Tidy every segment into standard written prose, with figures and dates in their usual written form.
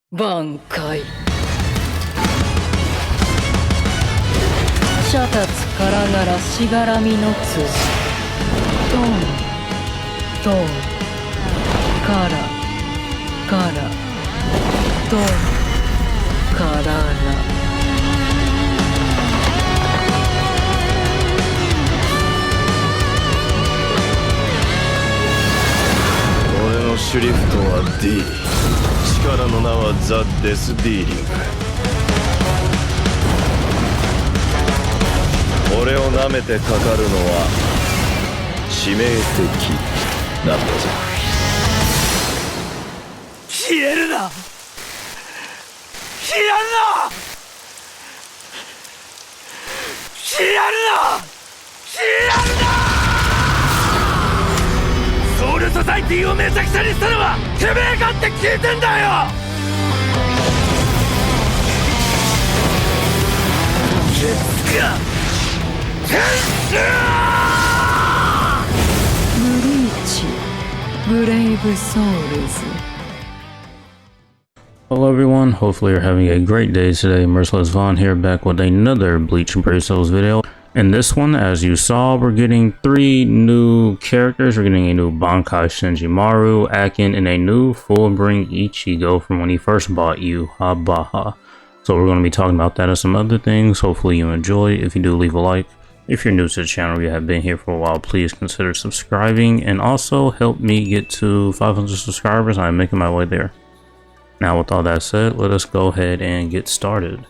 Bankai. シャタツからがらしがらみの辻。トントンからトンからら。俺のシュリフトは D、 力の名はザ・デス・ディーリング。俺を舐めてかかるのは致命的なんだぞ。消えるな、消えるな、消えるな、消えるな。ソウルソサイティをめちゃくちゃにしたのはてめえかって聞いてんだよ。ケツか天使。ブリーチブレイブソウルズ。 Hello everyone, hopefully you're having a great day today. Merciless Vaughn here, back with another Bleach and Brave Souls video. In this one, as you saw, we're getting 3 new characters. We're getting a new Bankai Shinjimaru, Akin, and a new full-bring Ichigo from when he first bought you, Habaha. So we're going to be talking about that and some other things. Hopefully you enjoy. If you do, leave a like. If you're new to the channel, you have been here for a while, please consider subscribing and also help me get to 500 subscribers. I'm making my way there. Now with all that said, let us go ahead and get started.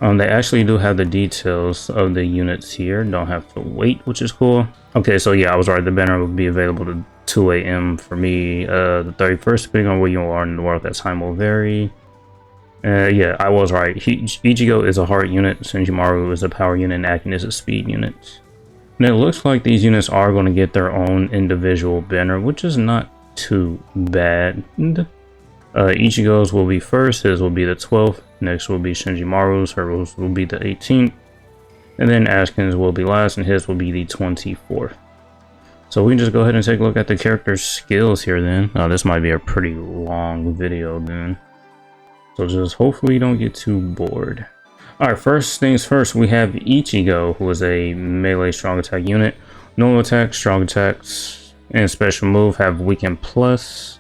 They actually do have the details of the units here. Don't have to wait, which is cool. Okay, so yeah, I was right. The banner will be available to 2 a.m. for me. The 31st, depending on where you are in the world, that time will vary. Yeah, I was right. Ichigo is a heart unit, Shinjimaru is a power unit, and Akin is a speed unit. And it looks like these units are going to get their own individual banner, which is not too bad. Ichigo's will be first, his will be the 12th, next will be Shinjimaru's, hers will be the 18th, and then Akin's will be last, and his will be the 24th. So we can just go ahead and take a look at the character's skills here then. This might be a pretty long video then, so just hopefully you don't get too bored. Alright, first things first, we have Ichigo, who is a melee strong attack unit. Normal attack, strong attacks, and special move have weaken plus.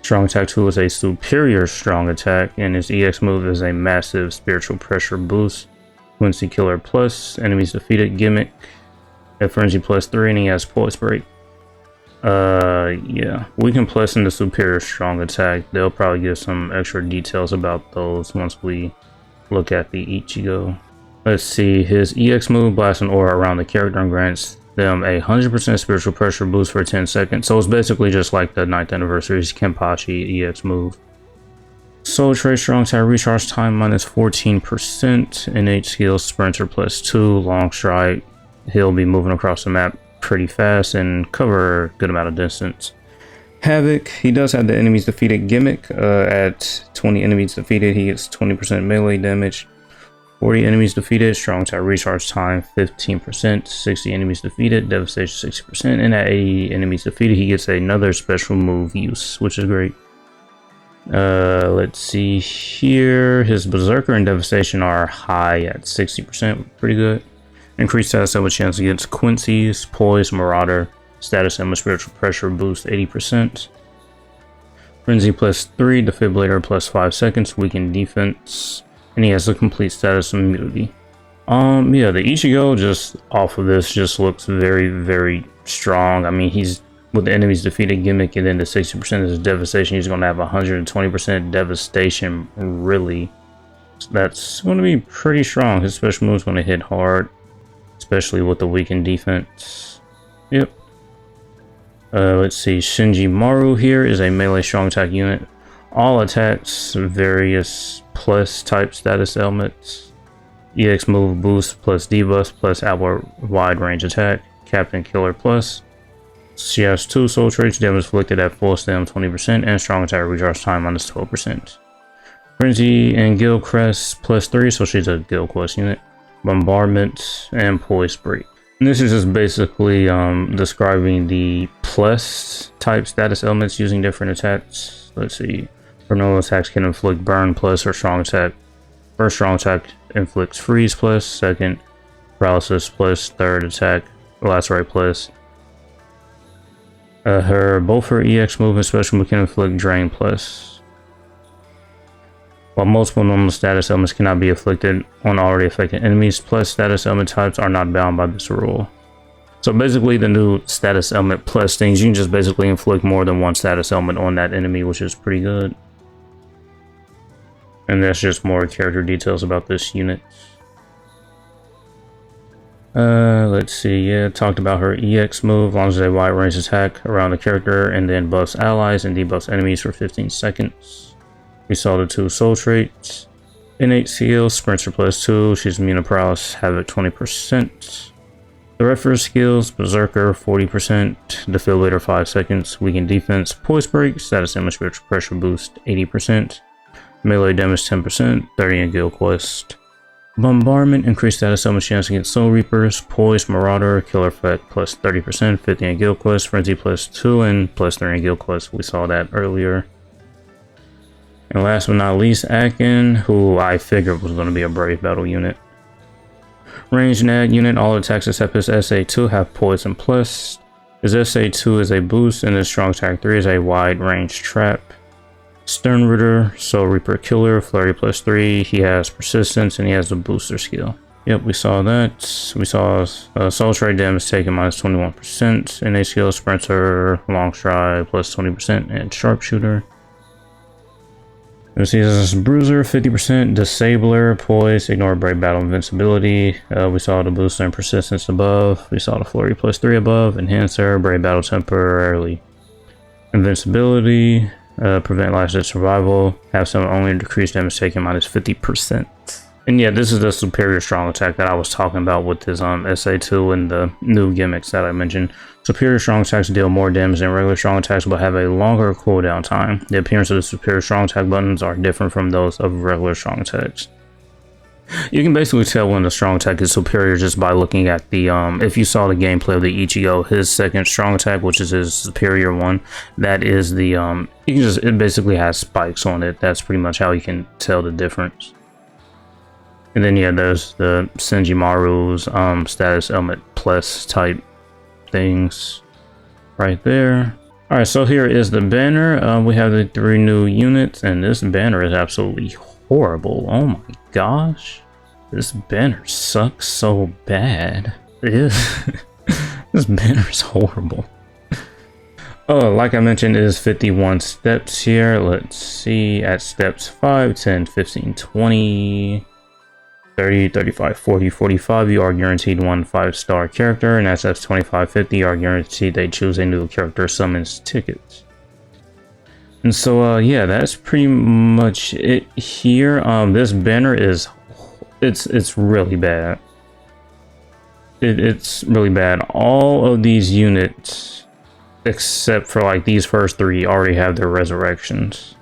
Strong attack 2 is a superior strong attack, and his EX move is a massive spiritual pressure boost. Quincy Killer plus, enemies defeated gimmick, a frenzy plus 3, and he has poise break. Yeah, we can plus in the superior strong attack. They'll probably give some extra details about those once we look at the Ichigo. Let's see, his EX move blasts an aura around the character and grants them a 100% spiritual pressure boost for 10 seconds. So it's basically just like the 9th anniversary's Kenpachi EX move. Soul Tray strong attack recharge time minus 14%. Innate skills sprinter plus 2. Long strike. He'll be moving across the map pretty fast and cover a good amount of distance. Havoc, he does have the enemies defeated gimmick. At 20 enemies defeated, he gets 20% melee damage. 40 enemies defeated, strong attack recharge time 15%, 60 enemies defeated, devastation 60%, and at 80 enemies defeated, he gets another special move use, which is great. Let's see here, his berserker and devastation are high at 60%, pretty good. Increased status up with chance against Quincy's, poise, marauder, status and spiritual pressure boost 80%. Frenzy plus 3, defibrillator plus 5 seconds, weakened defense. And he has a complete status immunity. Yeah, the Ichigo just off of this just looks very, very strong. I mean, he's with the enemies defeated gimmick and then the 60% of his devastation, he's going to have 120% devastation, really. So that's going to be pretty strong. His special move is going to hit hard, especially with the weakened defense. Yep. Let's see, Shinjimaru here is a melee strong attack unit. All attacks, various plus type status elements, EX move boost plus debuff plus outward wide range attack, Captain Killer plus. She has 2 soul traits, damage inflicted at full stem 20%, and strong attack recharge time minus 12%. Frenzy and Guild Crest plus 3, so she's a Guild Quest unit. Bombardment and Poise Break. And this is just basically describing the plus type status elements using different attacks. Let's see. Her normal attacks can inflict burn plus her strong attack. First strong attack inflicts freeze plus, second paralysis plus, third attack lacerate plus. Both her EX move and special move can inflict drain plus. While multiple normal status elements cannot be inflicted on already affected enemies, plus status element types are not bound by this rule. So basically the new status element plus things, you can just basically inflict more than one status element on that enemy, which is pretty good. And that's just more character details about this unit. Let's see, yeah, talked about her EX move, launches a wide range attack around the character and then buffs allies and debuffs enemies for 15 seconds. We saw the 2 soul traits. Innate skills, Sprinter plus 2, she's immune to paralysis, Havoc 20%. The Refer skills, Berserker 40%, Defibrillator 5 seconds, Weakened defense, Poise break, status damage spiritual pressure boost 80%, melee damage 10%, 30 in guild quest. Bombardment, increased status element chance against Soul Reapers, Poise, Marauder, Killer effect plus 30%, 50 in guild quest, Frenzy plus 2 and plus 3 in guild quest, we saw that earlier. And last but not least, Akin, who I figured was going to be a Brave Battle unit. Ranged nag unit, all attacks except his SA2 have poison plus. His SA2 is a boost and his strong attack 3 is a wide range trap. Stern Rooter, Soul Reaper Killer, Flurry plus 3, he has persistence and he has a booster skill. Yep, we saw that. We saw Soul Strike damage taken minus 21%, innate skill, Sprinter, Long Stride plus 20%, and Sharpshooter. This is Bruiser, 50%, Disabler, Poise, Ignore Brave Battle Invincibility. We saw the booster and persistence above. We saw the Flurry plus 3 above. Enhancer, Brave Battle temporarily. Invincibility, prevent last ditch survival. Have some only decreased damage taken minus 50%. And yeah, this is the superior strong attack that I was talking about with his SA2 and the new gimmicks that I mentioned. Superior strong attacks deal more damage than regular strong attacks but have a longer cooldown time. The appearance of the superior strong attack buttons are different from those of regular strong attacks. You can basically tell when the strong attack is superior just by looking at the if you saw the gameplay of the Ichigo, his second strong attack, which is his superior one, that is the it basically has spikes on it. That's pretty much how you can tell the difference. And then yeah, there's the Senjimaru's status element plus type things right there. All right, so here is the banner. We have the 3 new units, and this banner is absolutely horrible. Oh my gosh, this banner sucks so bad. This banner is horrible. Oh, like I mentioned, it is 51 steps here. Let's see, at steps 5, 10, 15, 20, 30, 35, 40, 45, you are guaranteed 1 5-star character, and at steps 25, 50, you are guaranteed they choose a new character summons tickets. And so yeah, that's pretty much it here. This banner is it's really bad. It's really bad. All of these units except for like these first 3 already have their resurrections.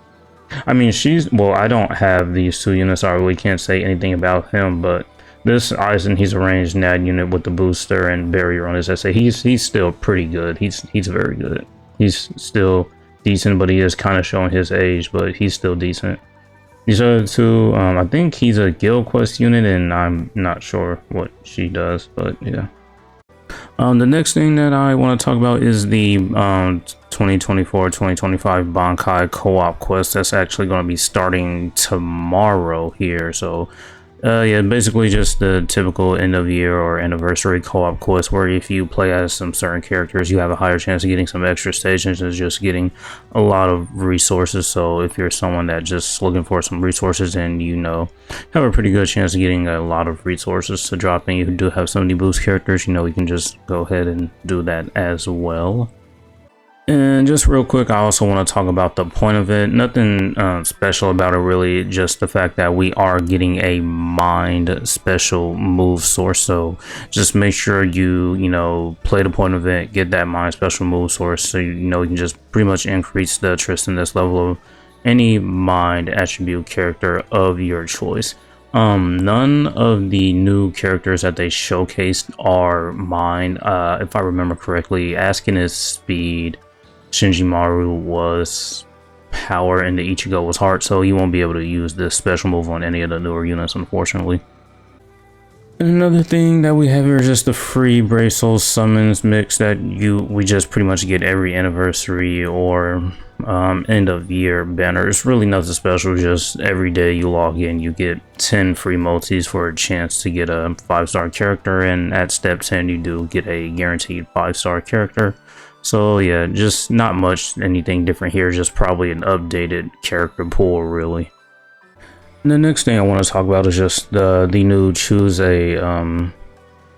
I mean, well, I don't have these 2 units, so I really can't say anything about him, but this Aizen, he's a ranged nag unit with the booster and barrier on his SA. He's still pretty good. He's very good. He's still decent, but he is kind of showing his age, but he's still decent. These other 2, I think he's a guild quest unit, and I'm not sure what she does, but yeah. The next thing that I want to talk about is the 2024-2025 Bankai co-op quest that's actually going to be starting tomorrow here. So yeah, basically just the typical end of year or anniversary co-op quest where if you play as some certain characters, you have a higher chance of getting some extra stations and just getting a lot of resources. So if you're someone that just looking for some resources and you know have a pretty good chance of getting a lot of resources to drop in, you do have some of the boost characters, you know, you can just go ahead and do that as well. And just real quick, I also want to talk about the point of it. Nothing special about it really, just the fact that we are getting a mind special move source. So just make sure you know, play the point of it, get that mind special move source, so you know you can just pretty much increase the Tristaness level of any mind attribute character of your choice. None of the new characters that they showcased are mind. If I remember correctly, Askin is speed. Shinjimaru was power into Ichigo's heart, so you won't be able to use this special move on any of the newer units, unfortunately. Another thing that we have here is just the free Brave Soul summons mix that we just pretty much get every anniversary or end of year banner. It's really nothing special, just every day you log in you get 10 free multis for a chance to get a 5-star character, and at step 10 you do get a guaranteed 5-star character. So yeah, just not much anything different here, just probably an updated character pool really. And the next thing I want to talk about is just the new choose a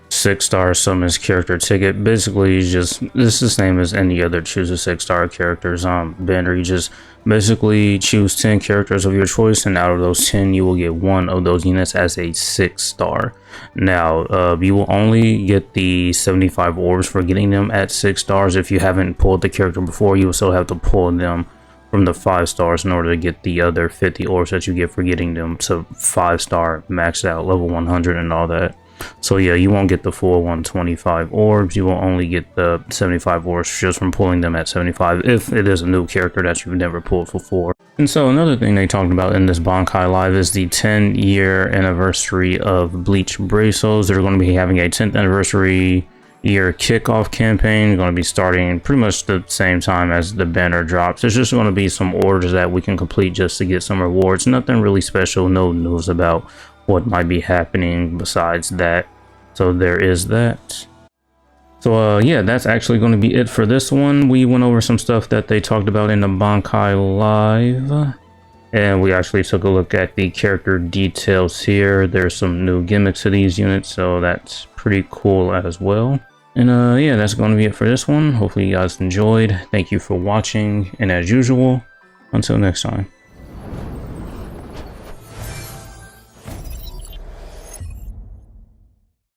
6-star summons character ticket. Basically, just this is the same as any other choose a 6-star characters banner. You just basically choose 10 characters of your choice, and out of those 10 you will get one of those units as a 6-star. Now you will only get the 75 orbs for getting them at 6 stars. If you haven't pulled the character before, you will still have to pull them from the 5 stars in order to get the other 50 orbs that you get for getting them to 5-star maxed out level 100 and all that. So yeah, you won't get the full 125 orbs. You will only get the 75 orbs just from pulling them at 75 if it is a new character that you've never pulled before. And so another thing they talked about in this Bankai Live is the 10-year anniversary of Bleach Brave Souls. They're going to be having a 10th anniversary year kickoff campaign, going to be starting pretty much the same time as the banner drops. There's just going to be some orders that we can complete just to get some rewards. Nothing really special, no news about what might be happening besides that. So there is that. So yeah, that's actually going to be it for this one. We went over some stuff that they talked about in the Bankai Live, and we actually took a look at the character details here. There's some new gimmicks to these units, so that's pretty cool as well. And yeah, that's going to be it for this one. Hopefully you guys enjoyed. Thank you for watching, and as usual, until next time.